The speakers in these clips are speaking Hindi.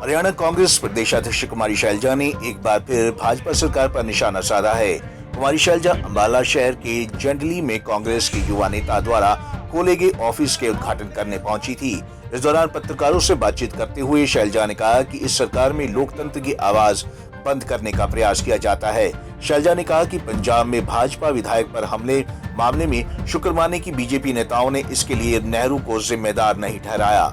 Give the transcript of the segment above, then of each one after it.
हरियाणा कांग्रेस प्रदेशाध्यक्ष कुमारी शैलजा ने एक बार फिर भाजपा सरकार पर निशाना साधा है। कुमारी शैलजा अंबाला शहर के जंडली में कांग्रेस के युवा नेता द्वारा खोले गए ऑफिस के उद्घाटन करने पहुंची थी। इस दौरान पत्रकारों से बातचीत करते हुए शैलजा ने कहा कि इस सरकार में लोकतंत्र की आवाज बंद करने का प्रयास किया जाता है। शैलजा ने कहा कि पंजाब में भाजपा विधायक पर हमले मामले में शुक्रवार की बीजेपी नेताओं ने इसके लिए नेहरू को जिम्मेदार नहीं ठहराया।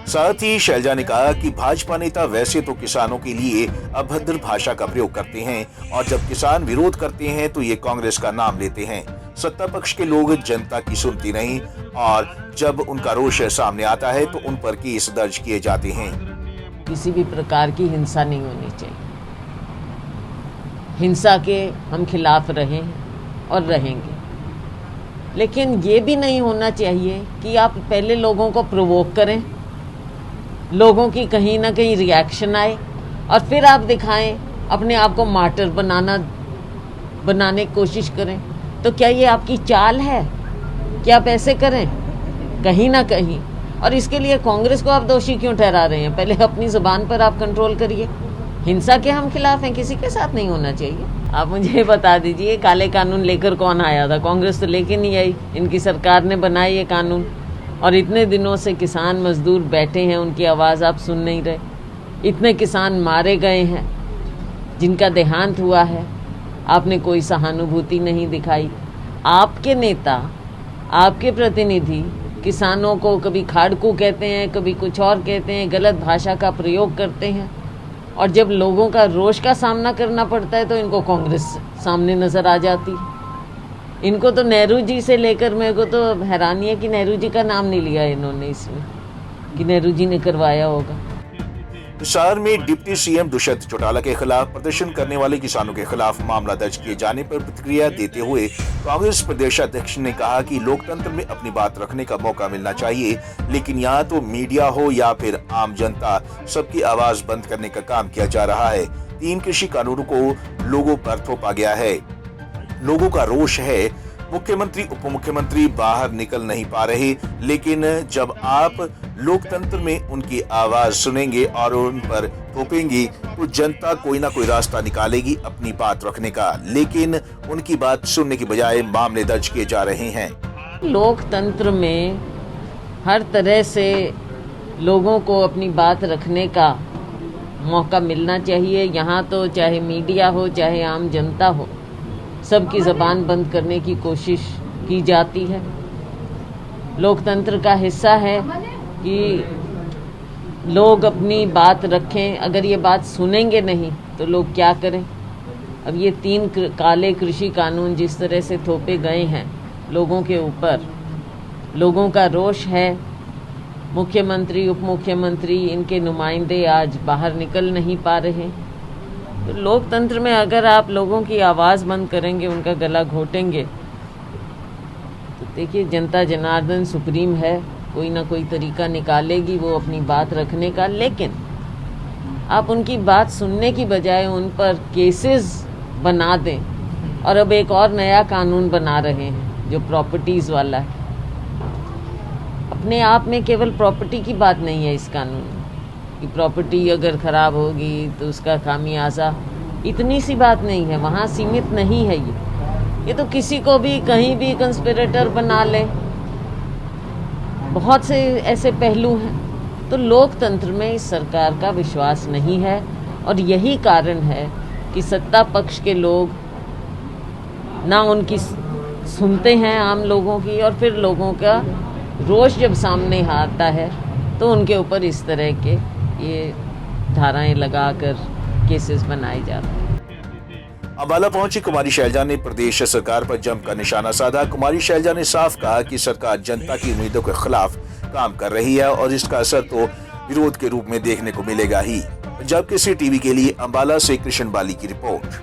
साथ ही शैलजा ने कहा कि भाजपा नेता वैसे तो किसानों के लिए अभद्र भाषा का प्रयोग करते हैं और जब किसान विरोध करते हैं तो ये कांग्रेस का नाम लेते हैं। सत्ता पक्ष के लोग जनता की सुनती नहीं और जब उनका रोष सामने आता है तो उन पर केस दर्ज किए जाते हैं। किसी भी प्रकार की हिंसा नहीं होनी चाहिए। हिंसा के हम खिलाफ रहे हैं और रहेंगे, लेकिन ये भी नहीं होना चाहिए कि आप पहले लोगों को प्रोवोक करें, लोगों की कहीं ना कहीं रिएक्शन आए और फिर आप दिखाएं, अपने आप को मार्टर बनाने की कोशिश करें। तो क्या ये आपकी चाल है कि आप ऐसे करें कहीं ना कहीं? और इसके लिए कांग्रेस को आप दोषी क्यों ठहरा रहे हैं? पहले अपनी जुबान पर आप कंट्रोल करिए। हिंसा के हम खिलाफ हैं, किसी के साथ नहीं होना चाहिए। आप मुझे बता दीजिए, काले कानून लेकर कौन आया था? कांग्रेस तो लेके नहीं आई, इनकी सरकार ने बनाई ये कानून। और इतने दिनों से किसान मजदूर बैठे हैं, उनकी आवाज़ आप सुन नहीं रहे। इतने किसान मारे गए हैं, जिनका देहांत हुआ है, आपने कोई सहानुभूति नहीं दिखाई। आपके नेता, आपके प्रतिनिधि किसानों को कभी खाड़कू कहते हैं, कभी कुछ और कहते हैं, गलत भाषा का प्रयोग करते हैं। और जब लोगों का रोष का सामना करना पड़ता है तो इनको कांग्रेस सामने नज़र आ जाती है। इनको तो नेहरू जी से लेकर मेरे को तो हैरानी है कि नेहरू जी का नाम नहीं लिया इन्होंने इसमें, कि नेहरू जी ने करवाया होगा। हिसार में डिप्टी सीएम दुष्यंत चौटाला के खिलाफ प्रदर्शन करने वाले किसानों के खिलाफ मामला दर्ज किए जाने पर प्रतिक्रिया देते हुए कांग्रेस प्रदेशाध्यक्ष ने कहा कि लोकतंत्र में अपनी बात रखने का मौका मिलना चाहिए, लेकिन यहाँ तो मीडिया हो या फिर आम जनता, सबकी आवाज बंद करने का काम किया जा रहा है। 3 कृषि कानूनों को लोगों पर थोपा गया है। लोगों का रोष है, मुख्यमंत्री उप मुख्यमंत्री बाहर निकल नहीं पा रहे, लेकिन जब आप लोकतंत्र में उनकी आवाज सुनेंगे और उन पर थोपेंगी तो जनता कोई ना कोई रास्ता निकालेगी अपनी बात रखने का, लेकिन उनकी बात सुनने की बजाय मामले दर्ज किए जा रहे हैं। लोकतंत्र में हर तरह से लोगों को अपनी बात रखने का मौका मिलना चाहिए। यहाँ तो चाहे मीडिया हो चाहे आम जनता हो, सबकी ज़बान बंद करने की कोशिश की जाती है। लोकतंत्र का हिस्सा है कि लोग अपनी बात रखें। अगर ये बात सुनेंगे नहीं तो लोग क्या करें? अब ये 3 काले कृषि कानून जिस तरह से थोपे गए हैं लोगों के ऊपर, लोगों का रोष है। मुख्यमंत्री उप मुख्यमंत्री, इनके नुमाइंदे आज बाहर निकल नहीं पा रहे। तो लोकतंत्र में अगर आप लोगों की आवाज़ बंद करेंगे, उनका गला घोटेंगे, तो देखिए जनता जनार्दन सुप्रीम है, कोई ना कोई तरीका निकालेगी वो अपनी बात रखने का। लेकिन आप उनकी बात सुनने की बजाय उन पर केसेस बना दें। और अब एक और नया कानून बना रहे हैं जो प्रॉपर्टीज़ वाला है। अपने आप में केवल प्रॉपर्टी की बात नहीं है इस कानून में कि प्रॉपर्टी अगर ख़राब होगी तो उसका खामियाजा, इतनी सी बात नहीं है, वहाँ सीमित नहीं है ये तो किसी को भी कहीं भी कंस्पिरेटर बना ले। बहुत से ऐसे पहलू हैं। तो लोकतंत्र में इस सरकार का विश्वास नहीं है और यही कारण है कि सत्ता पक्ष के लोग ना उनकी सुनते हैं आम लोगों की, और फिर लोगों का रोष जब सामने आता है तो उनके ऊपर इस तरह के ये धाराएं लगाकर केसेस बनाए जाते हैं। अंबाला पहुंची कुमारी शैलजा ने प्रदेश सरकार पर जमकर निशाना साधा। कुमारी शैलजा ने साफ कहा कि सरकार जनता की उम्मीदों के खिलाफ काम कर रही है और इसका असर तो विरोध के रूप में देखने को मिलेगा ही। पंजाब केसरी टीवी के लिए अंबाला से कृष्ण बाली की रिपोर्ट।